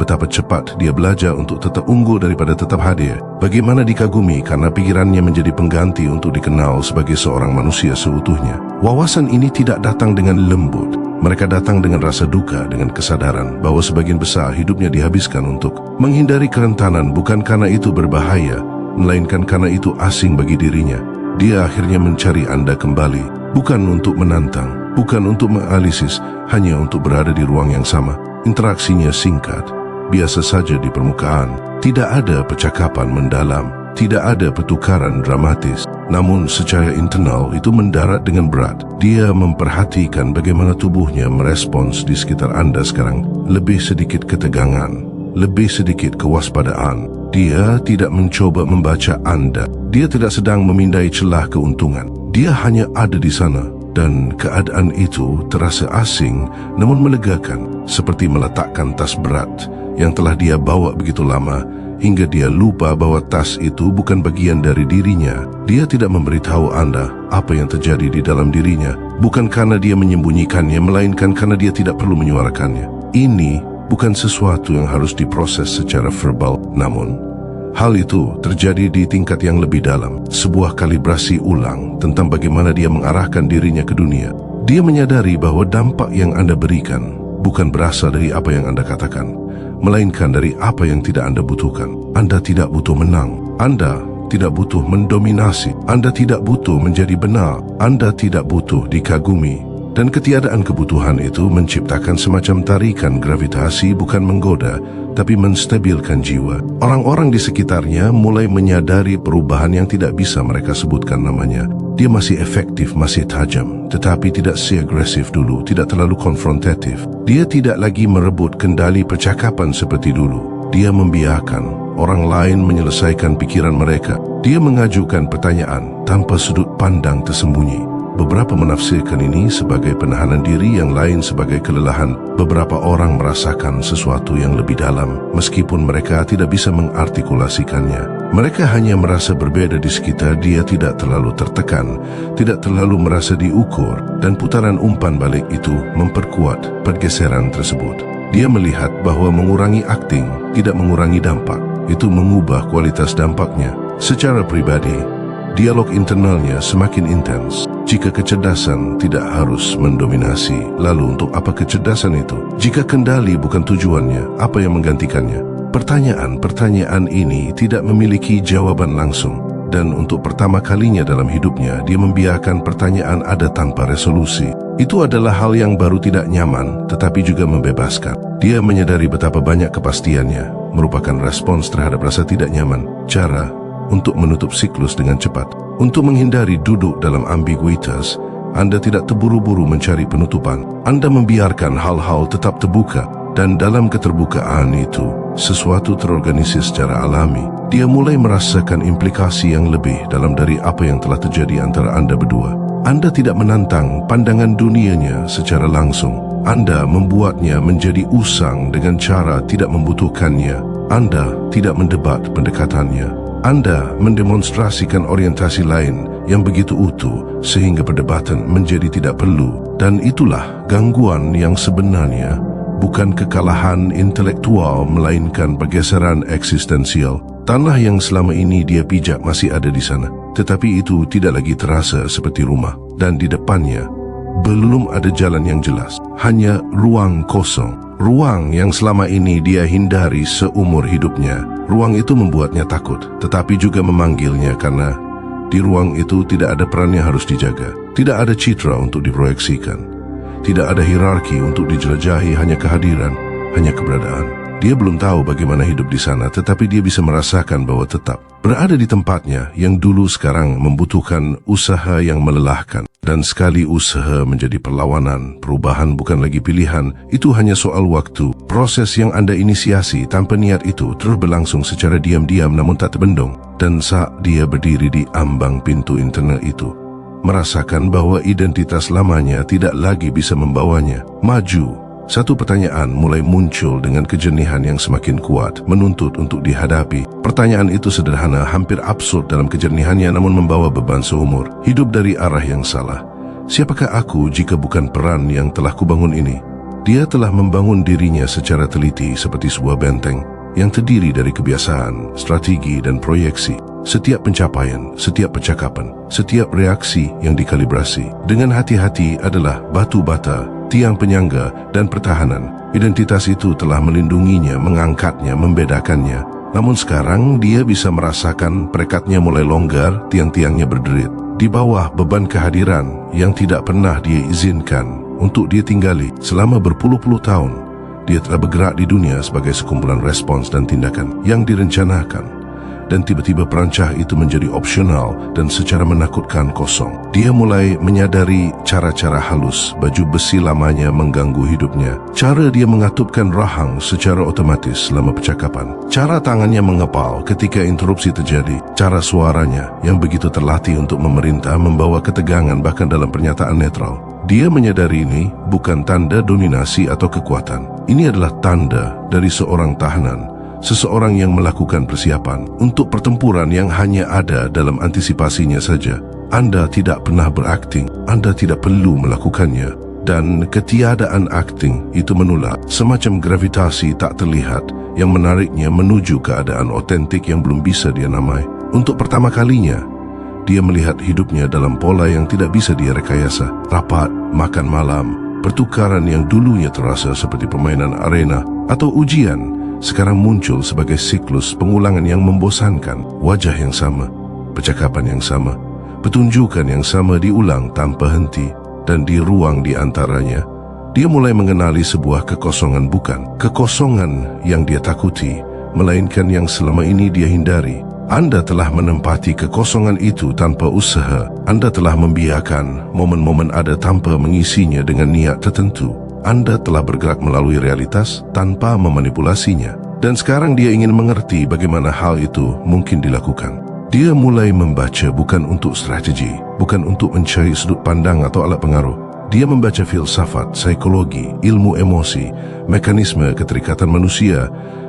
betapa cepat dia belajar untuk tetap unggul daripada tetap hadir, bagaimana dikagumi karena pikirannya menjadi pengganti untuk dikenal sebagai seorang manusia seutuhnya. Wawasan ini tidak datang dengan lembut. Mereka datang dengan rasa duka, dengan kesadaran bahwa sebagian besar hidupnya dihabiskan untuk menghindari kerentanan, bukan karena itu berbahaya, melainkan karena itu asing bagi dirinya. Dia akhirnya mencari Anda kembali, bukan untuk menantang, bukan untuk menganalisis, hanya untuk berada di ruang yang sama. Interaksinya singkat, biasa saja di permukaan. Tidak ada percakapan mendalam, tidak ada pertukaran dramatis. Namun secara internal itu mendarat dengan berat. Dia memperhatikan bagaimana tubuhnya merespons di sekitar Anda sekarang. Lebih sedikit ketegangan, lebih sedikit kewaspadaan. Dia tidak mencoba membaca Anda. Dia tidak sedang memindai celah keuntungan. Dia hanya ada di sana. Dan keadaan itu terasa asing namun melegakan, seperti meletakkan tas berat yang telah dia bawa begitu lama hingga dia lupa bahwa tas itu bukan bagian dari dirinya. Dia tidak memberitahu Anda apa yang terjadi di dalam dirinya, bukan karena dia menyembunyikannya, melainkan karena dia tidak perlu menyuarakannya. Ini bukan sesuatu yang harus diproses secara verbal, namun hal itu terjadi di tingkat yang lebih dalam, sebuah kalibrasi ulang tentang bagaimana dia mengarahkan dirinya ke dunia. Dia menyadari bahwa dampak yang Anda berikan bukan berasal dari apa yang Anda katakan, melainkan dari apa yang tidak Anda butuhkan. Anda tidak butuh menang. Anda tidak butuh mendominasi. Anda tidak butuh menjadi benar. Anda tidak butuh dikagumi. Dan ketiadaan kebutuhan itu menciptakan semacam tarikan gravitasi, bukan menggoda, tapi menstabilkan jiwa. Orang-orang di sekitarnya mulai menyadari perubahan yang tidak bisa mereka sebutkan namanya. Dia masih efektif, masih tajam, tetapi tidak seagresif dulu, tidak terlalu konfrontatif. Dia tidak lagi merebut kendali percakapan seperti dulu. Dia membiarkan orang lain menyelesaikan pikiran mereka. Dia mengajukan pertanyaan tanpa sudut pandang tersembunyi. Beberapa menafsirkan ini sebagai penahanan diri, yang lain sebagai kelelahan. Beberapa orang merasakan sesuatu yang lebih dalam, meskipun mereka tidak bisa mengartikulasikannya. Mereka hanya merasa berbeda di sekitar dia, tidak terlalu tertekan, tidak terlalu merasa diukur, dan putaran umpan balik itu memperkuat pergeseran tersebut. Dia melihat bahwa mengurangi akting tidak mengurangi dampak, itu mengubah kualitas dampaknya. Secara pribadi, Dialog internalnya semakin intens. Jika kecerdasan tidak harus mendominasi, lalu untuk apa kecerdasan itu? Jika kendali bukan tujuannya, apa yang menggantikannya? Pertanyaan-pertanyaan ini tidak memiliki jawaban langsung. Dan untuk pertama kalinya dalam hidupnya, dia membiarkan pertanyaan ada tanpa resolusi. Itu adalah hal yang baru tidak nyaman, tetapi juga membebaskan. Dia menyadari betapa banyak kepastiannya merupakan respons terhadap rasa tidak nyaman. Cara untuk menutup siklus dengan cepat. Untuk menghindari duduk dalam ambiguitas, Anda tidak terburu-buru mencari penutupan. Anda membiarkan hal-hal tetap terbuka, dan dalam keterbukaan itu, sesuatu terorganisir secara alami. Dia mulai merasakan implikasi yang lebih dalam dari apa yang telah terjadi antara Anda berdua. Anda tidak menantang pandangan dunianya secara langsung. Anda membuatnya menjadi usang dengan cara tidak membutuhkannya. Anda tidak mendebat pendekatannya. Anda mendemonstrasikan orientasi lain yang begitu utuh sehingga perdebatan menjadi tidak perlu. Dan itulah gangguan yang sebenarnya, bukan kekalahan intelektual melainkan pergeseran eksistensial. Tanah yang selama ini dia pijak masih ada di sana, tetapi itu tidak lagi terasa seperti rumah. Dan di depannya belum ada jalan yang jelas, hanya ruang kosong. Ruang yang selama ini dia hindari seumur hidupnya. Ruang itu membuatnya takut, tetapi juga memanggilnya karena di ruang itu tidak ada peran yang harus dijaga. Tidak ada citra untuk diproyeksikan. Tidak ada hierarki untuk dijelajahi, hanya kehadiran, hanya keberadaan. Dia belum tahu bagaimana hidup di sana, tetapi dia bisa merasakan bahwa tetap berada di tempatnya yang dulu sekarang membutuhkan usaha yang melelahkan. Dan sekali usaha menjadi perlawanan, perubahan bukan lagi pilihan, itu hanya soal waktu. Proses yang Anda inisiasi tanpa niat itu terus berlangsung secara diam-diam namun tak terbendung. Dan saat dia berdiri di ambang pintu internal itu, merasakan bahwa identitas lamanya tidak lagi bisa membawanya maju, satu pertanyaan mulai muncul dengan kejernihan yang semakin kuat, menuntut untuk dihadapi. Pertanyaan itu sederhana, hampir absurd dalam kejernihannya, namun membawa beban seumur. Hidup dari arah yang salah. Siapakah aku jika bukan peran yang telah kubangun ini? Dia telah membangun dirinya secara teliti seperti sebuah benteng yang terdiri dari kebiasaan, strategi dan proyeksi. Setiap pencapaian, setiap percakapan, setiap reaksi yang dikalibrasi dengan hati-hati adalah batu bata, tiang penyangga dan pertahanan. Identitas itu telah melindunginya, mengangkatnya, membedakannya. Namun sekarang dia bisa merasakan perekatnya mulai longgar, tiang-tiangnya berderit. Di bawah beban kehadiran yang tidak pernah dia izinkan untuk dia tinggali selama berpuluh-puluh tahun, dia telah bergerak di dunia sebagai sekumpulan respons dan tindakan yang direncanakan. Dan tiba-tiba perancah itu menjadi opsional dan secara menakutkan kosong. Dia mulai menyadari cara-cara halus baju besi lamanya mengganggu hidupnya. Cara dia mengatupkan rahang secara otomatis selama percakapan. Cara tangannya mengepal ketika interupsi terjadi. Cara suaranya yang begitu terlatih untuk memerintah membawa ketegangan bahkan dalam pernyataan netral. Dia menyadari ini bukan tanda dominasi atau kekuatan. Ini adalah tanda dari seorang tahanan. Seseorang yang melakukan persiapan untuk pertempuran yang hanya ada dalam antisipasinya saja. Anda tidak pernah berakting, Anda tidak perlu melakukannya. Dan ketiadaan akting itu menular, semacam gravitasi tak terlihat yang menariknya menuju keadaan otentik yang belum bisa dia namai. Untuk pertama kalinya, dia melihat hidupnya dalam pola yang tidak bisa dia rekayasa. Rapat, makan malam, pertukaran yang dulunya terasa seperti permainan arena atau ujian, sekarang muncul sebagai siklus pengulangan yang membosankan. Wajah yang sama, percakapan yang sama, petunjukan yang sama diulang tanpa henti. Dan di ruang di antaranya, dia mulai mengenali sebuah kekosongan, bukan kekosongan yang dia takuti, melainkan yang selama ini dia hindari. Anda telah menempati kekosongan itu tanpa usaha. Anda telah membiarkan momen-momen ada tanpa mengisinya dengan niat tertentu. Anda telah bergerak melalui realitas tanpa memanipulasinya. Dan sekarang dia ingin mengerti bagaimana hal itu mungkin dilakukan. Dia mulai membaca bukan untuk strategi, bukan untuk mencari sudut pandang atau alat pengaruh. Dia membaca filsafat, psikologi, ilmu emosi, mekanisme keterikatan manusia,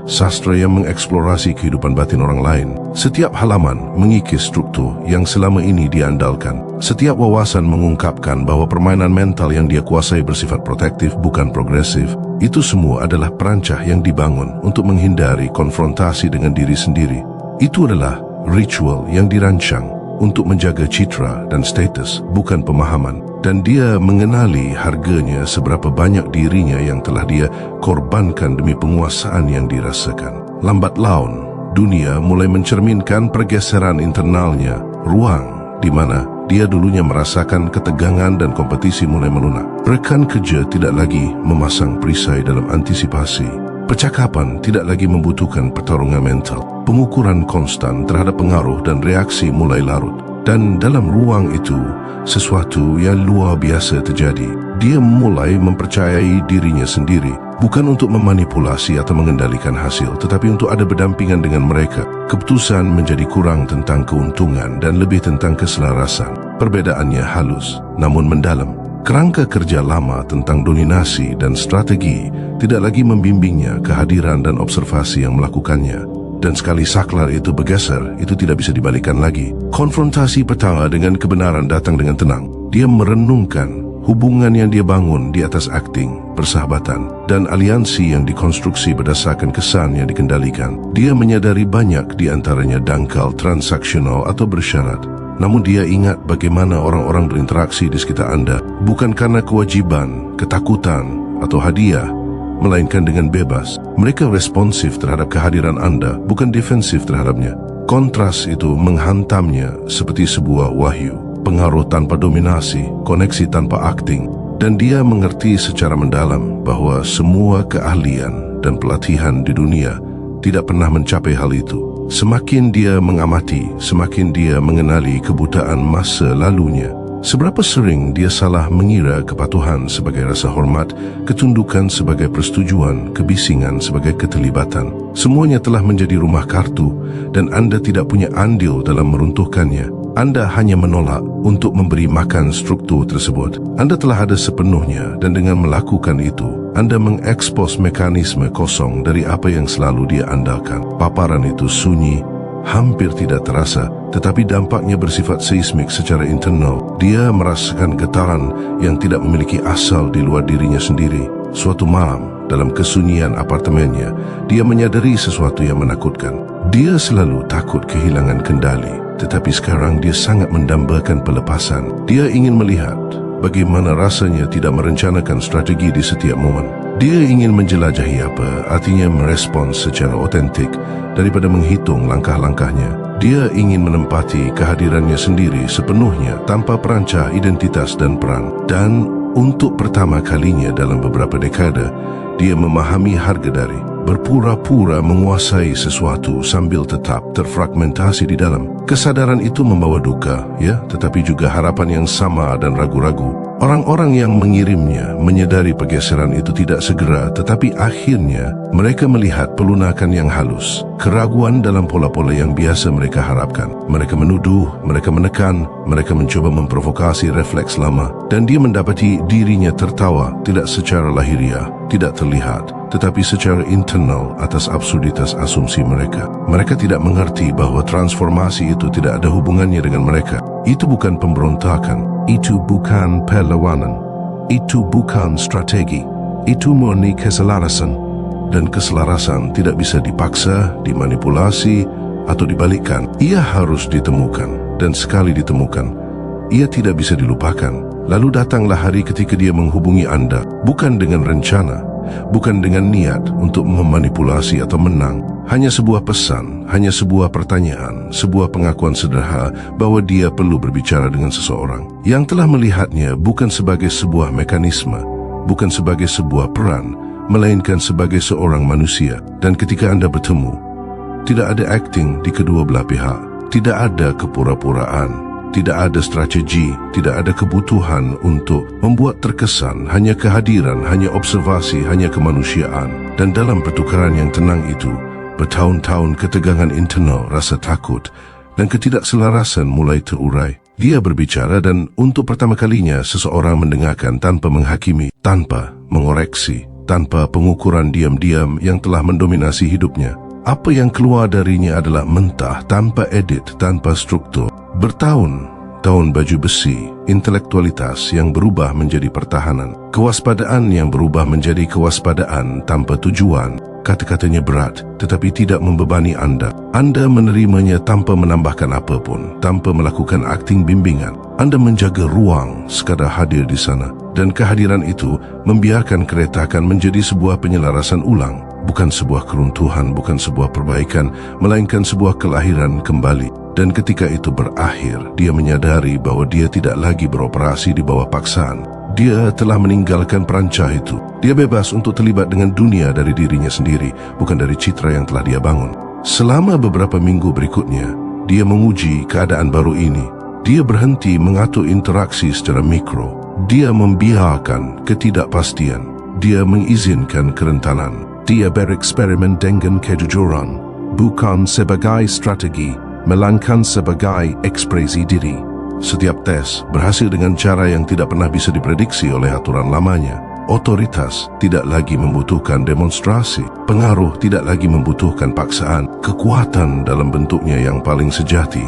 sastra yang mengeksplorasi kehidupan batin orang lain. Setiap halaman mengikis struktur yang selama ini diandalkan. Setiap wawasan mengungkapkan bahwa permainan mental yang dia kuasai bersifat protektif, bukan progresif. Itu semua adalah perancah yang dibangun untuk menghindari konfrontasi dengan diri sendiri. Itu adalah ritual yang dirancang untuk menjaga citra dan status, bukan pemahaman. Dan dia mengenali harganya seberapa banyak dirinya yang telah dia korbankan demi penguasaan yang dirasakan. Lambat laun, dunia mulai mencerminkan pergeseran internalnya, ruang di mana dia dulunya merasakan ketegangan dan kompetisi mulai melunak. Rekan kerja tidak lagi memasang perisai dalam antisipasi. Percakapan tidak lagi membutuhkan pertarungan mental. Pengukuran konstan terhadap pengaruh dan reaksi mulai larut. Dan dalam ruang itu, sesuatu yang luar biasa terjadi. Dia mulai mempercayai dirinya sendiri, bukan untuk memanipulasi atau mengendalikan hasil, tetapi untuk ada berdampingan dengan mereka. Keputusan menjadi kurang tentang keuntungan dan lebih tentang keselarasan. Perbedaannya halus, namun mendalam. Kerangka kerja lama tentang dominasi dan strategi tidak lagi membimbingnya, kehadiran dan observasi yang melakukannya. Dan sekali saklar itu bergeser, itu tidak bisa dibalikan lagi. Konfrontasi pertama dengan kebenaran datang dengan tenang. Dia merenungkan hubungan yang dia bangun di atas akting, persahabatan, dan aliansi yang dikonstruksi berdasarkan kesan yang dikendalikan. Dia menyadari banyak di antaranya dangkal, transaksional atau bersyarat. Namun dia ingat bagaimana orang-orang berinteraksi di sekitar anda, bukan karena kewajiban, ketakutan, atau hadiah, melainkan dengan bebas. Mereka responsif terhadap kehadiran anda, bukan defensif terhadapnya. Kontras itu menghantamnya seperti sebuah wahyu, pengaruh tanpa dominasi, koneksi tanpa akting, dan dia mengerti secara mendalam bahwa semua keahlian dan pelatihan di dunia tidak pernah mencapai hal itu. Semakin dia mengamati, semakin dia mengenali kebutaan masa lalunya. Seberapa sering dia salah mengira kepatuhan sebagai rasa hormat, ketundukan sebagai persetujuan, kebisingan sebagai keterlibatan. Semuanya telah menjadi rumah kartu dan anda tidak punya andil dalam meruntuhkannya. Anda hanya menolak untuk memberi makan struktur tersebut. Anda telah ada sepenuhnya dan dengan melakukan itu, anda mengekspos mekanisme kosong dari apa yang selalu dia andalkan. Paparan itu sunyi, hampir tidak terasa, tetapi dampaknya bersifat seismik secara internal. Dia merasakan getaran yang tidak memiliki asal di luar dirinya sendiri. Suatu malam, dalam kesunyian apartemennya, dia menyadari sesuatu yang menakutkan. Dia selalu takut kehilangan kendali, tetapi sekarang dia sangat mendambakan pelepasan. Dia ingin melihat bagaimana rasanya tidak merencanakan strategi di setiap momen. Dia ingin menjelajahi apa artinya merespons secara otentik daripada menghitung langkah-langkahnya. Dia ingin menempati kehadirannya sendiri sepenuhnya tanpa perancah identitas dan peran. Dan untuk pertama kalinya dalam beberapa dekade, dia memahami harga diri. Berpura-pura menguasai sesuatu sambil tetap terfragmentasi di dalam. Kesadaran itu membawa duka, ya, tetapi juga harapan yang sama dan ragu-ragu. Orang-orang yang mengirimnya menyadari pergeseran itu tidak segera, tetapi akhirnya mereka melihat pelunakan yang halus, keraguan dalam pola-pola yang biasa mereka harapkan. Mereka menuduh, mereka menekan, mereka mencoba memprovokasi refleks lama, dan dia mendapati dirinya tertawa tidak secara lahiriah, tidak terlihat, tetapi secara internal atas absurditas asumsi mereka. Mereka tidak mengerti bahwa transformasi itu tidak ada hubungannya dengan mereka. Itu bukan pemberontakan, itu bukan perlawanan, itu bukan strategi, itu murni keselarasan. Dan keselarasan tidak bisa dipaksa, dimanipulasi, atau dibalikkan. Ia harus ditemukan, dan sekali ditemukan, ia tidak bisa dilupakan. Lalu datanglah hari ketika dia menghubungi anda, bukan dengan rencana, bukan dengan niat untuk memanipulasi atau menang. Hanya sebuah pesan, hanya sebuah pertanyaan, sebuah pengakuan sederhana bahwa dia perlu berbicara dengan seseorang yang telah melihatnya bukan sebagai sebuah mekanisme, bukan sebagai sebuah peran, melainkan sebagai seorang manusia. Dan ketika anda bertemu, tidak ada acting di kedua belah pihak, tidak ada kepura-puraan, tidak ada strategi, tidak ada kebutuhan untuk membuat terkesan, hanya kehadiran, hanya observasi, hanya kemanusiaan. Dan dalam pertukaran yang tenang itu, bertahun-tahun ketegangan internal, rasa takut, dan ketidakselarasan mulai terurai. Dia berbicara dan untuk pertama kalinya seseorang mendengarkan tanpa menghakimi, tanpa mengoreksi, tanpa pengukuran diam-diam yang telah mendominasi hidupnya. Apa yang keluar darinya adalah mentah, tanpa edit, tanpa struktur. Bertahun-tahun baju besi, intelektualitas yang berubah menjadi pertahanan, kewaspadaan yang berubah menjadi kewaspadaan tanpa tujuan, Kata-katanya berat tetapi tidak membebani Anda. Anda menerimanya tanpa menambahkan apapun, tanpa melakukan akting bimbingan. Anda menjaga ruang sekadar hadir di sana. Dan kehadiran itu membiarkan keretakan menjadi sebuah penyelarasan ulang. Bukan sebuah keruntuhan, bukan sebuah perbaikan, melainkan sebuah kelahiran kembali. Dan ketika itu berakhir, dia menyadari bahwa dia tidak lagi beroperasi di bawah paksaan. Dia telah meninggalkan perancah itu. Dia bebas untuk terlibat dengan dunia dari dirinya sendiri, bukan dari citra yang telah dia bangun. Selama beberapa minggu berikutnya, dia menguji keadaan baru ini. Dia berhenti mengatur interaksi secara mikro. Dia membiarkan ketidakpastian. Dia mengizinkan kerentanan. Dia bereksperimen dengan kejujuran, bukan sebagai strategi, melainkan sebagai ekspresi diri. Setiap tes berhasil dengan cara yang tidak pernah bisa diprediksi oleh aturan lamanya. Otoritas tidak lagi membutuhkan demonstrasi. Pengaruh tidak lagi membutuhkan paksaan. Kekuatan dalam bentuknya yang paling sejati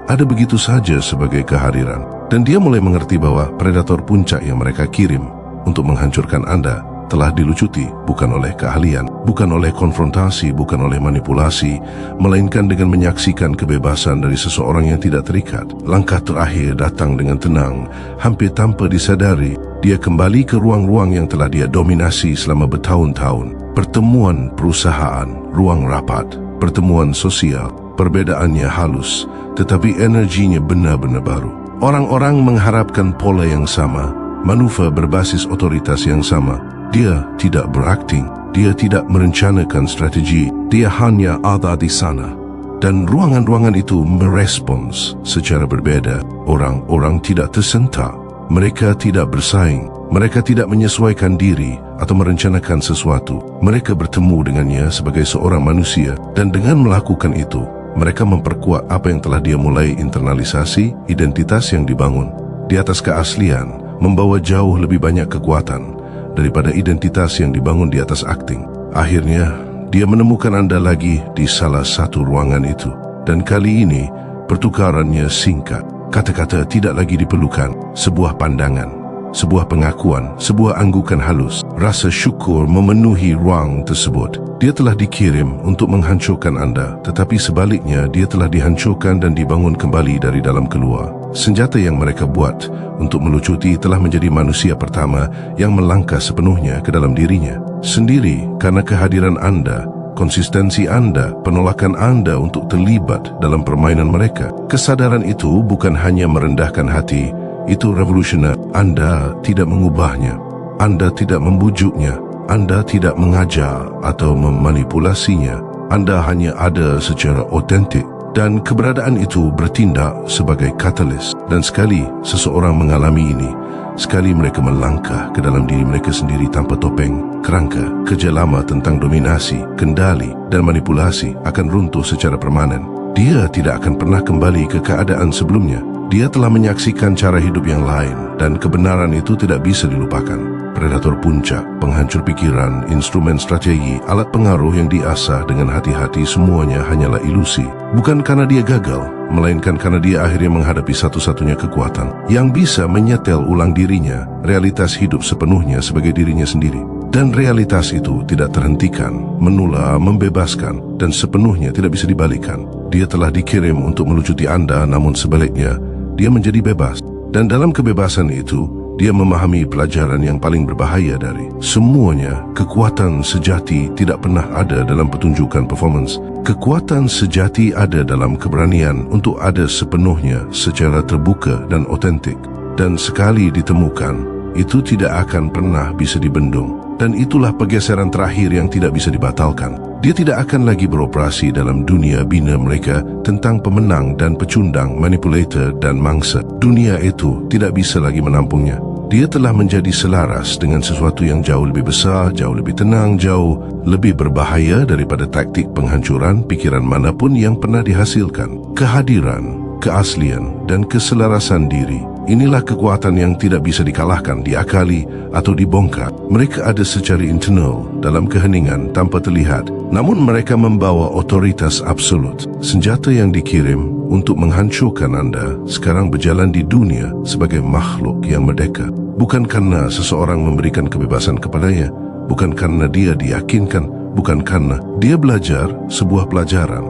ada begitu saja sebagai kehadiran. Dan dia mulai mengerti bahwa predator puncak yang mereka kirim untuk menghancurkan Anda telah dilucuti bukan oleh keahlian, bukan oleh konfrontasi, bukan oleh manipulasi, melainkan dengan menyaksikan kebebasan dari seseorang yang tidak terikat. Langkah terakhir datang dengan tenang, hampir tanpa disadari. Dia kembali ke ruang-ruang yang telah dia dominasi selama bertahun-tahun. Pertemuan perusahaan, ruang rapat, pertemuan sosial. Perbedaannya halus, tetapi energinya benar-benar baru. Orang-orang mengharapkan pola yang sama, manuver berbasis otoritas yang sama. Dia tidak berakting, dia tidak merencanakan strategi, dia hanya ada di sana. Dan ruangan-ruangan itu merespons secara berbeda. Orang-orang tidak tersentak, mereka tidak bersaing, mereka tidak menyesuaikan diri atau merencanakan sesuatu. Mereka bertemu dengannya sebagai seorang manusia, dan dengan melakukan itu, mereka memperkuat apa yang telah dia mulai internalisasi, identitas yang dibangun. Di atas keaslian, membawa jauh lebih banyak kekuatan daripada identitas yang dibangun di atas akting. Akhirnya, dia menemukan Anda lagi di salah satu ruangan itu. Dan kali ini, pertukarannya singkat. Kata-kata tidak lagi diperlukan. Sebuah pandangan, sebuah pengakuan, sebuah anggukan halus. Rasa syukur memenuhi ruang tersebut. Dia telah dikirim untuk menghancurkan Anda, tetapi sebaliknya dia telah dihancurkan dan dibangun kembali dari dalam keluar. Senjata yang mereka buat untuk melucuti telah menjadi manusia pertama yang melangkah sepenuhnya ke dalam dirinya sendiri karena kehadiran Anda, konsistensi Anda, penolakan Anda untuk terlibat dalam permainan mereka. Kesadaran itu bukan hanya merendahkan hati, itu revolusioner. Anda tidak mengubahnya, Anda tidak membujuknya, Anda tidak mengajar atau memanipulasinya. Anda hanya ada secara otentik. Dan keberadaan itu bertindak sebagai katalis. Dan sekali seseorang mengalami ini, sekali mereka melangkah ke dalam diri mereka sendiri tanpa topeng, kerangka, kerja lama tentang dominasi, kendali dan manipulasi akan runtuh secara permanen. Dia tidak akan pernah kembali ke keadaan sebelumnya. Dia telah menyaksikan cara hidup yang lain, dan kebenaran itu tidak bisa dilupakan. Predator puncak, penghancur pikiran, instrumen strategi, alat pengaruh yang diasah dengan hati-hati, semuanya hanyalah ilusi. Bukan karena dia gagal, melainkan karena dia akhirnya menghadapi satu-satunya kekuatan yang bisa menyetel ulang dirinya, realitas hidup sepenuhnya sebagai dirinya sendiri. Dan realitas itu tidak terhentikan, menular, membebaskan, dan sepenuhnya tidak bisa dibalikkan. Dia telah dikirim untuk melucuti Anda, namun sebaliknya, dia menjadi bebas. Dan dalam kebebasan itu, dia memahami pelajaran yang paling berbahaya dari semuanya. Kekuatan sejati tidak pernah ada dalam pertunjukan performance. Kekuatan sejati ada dalam keberanian untuk ada sepenuhnya secara terbuka dan otentik. Dan sekali ditemukan, itu tidak akan pernah bisa dibendung. Dan itulah pergeseran terakhir yang tidak bisa dibatalkan. Dia tidak akan lagi beroperasi dalam dunia bina mereka tentang pemenang dan pecundang, manipulator dan mangsa. Dunia itu tidak bisa lagi menampungnya. Dia telah menjadi selaras dengan sesuatu yang jauh lebih besar, jauh lebih tenang, jauh lebih berbahaya daripada taktik penghancuran pikiran manapun yang pernah dihasilkan. Kehadiran, keaslian dan keselarasan diri, inilah kekuatan yang tidak bisa dikalahkan, diakali atau dibongkar. Mereka ada secara internal dalam keheningan tanpa terlihat, namun mereka membawa otoritas absolut. Senjata yang dikirim untuk menghancurkan Anda sekarang berjalan di dunia sebagai makhluk yang merdeka. Bukan karena seseorang memberikan kebebasan kepadanya, bukan karena dia diyakinkan, bukan karena dia belajar sebuah pelajaran,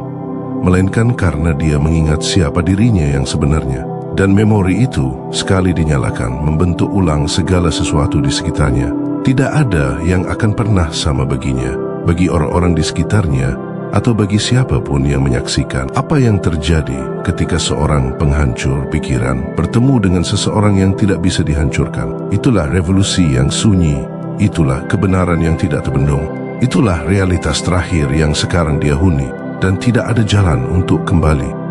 melainkan karena dia mengingat siapa dirinya yang sebenarnya. Dan memori itu, sekali dinyalakan, membentuk ulang segala sesuatu di sekitarnya. Tidak ada yang akan pernah sama baginya, bagi orang-orang di sekitarnya, atau bagi siapapun yang menyaksikan. Apa yang terjadi ketika seorang penghancur pikiran bertemu dengan seseorang yang tidak bisa dihancurkan? Itulah revolusi yang sunyi, itulah kebenaran yang tidak terbendung, itulah realitas terakhir yang sekarang dia huni, dan tidak ada jalan untuk kembali.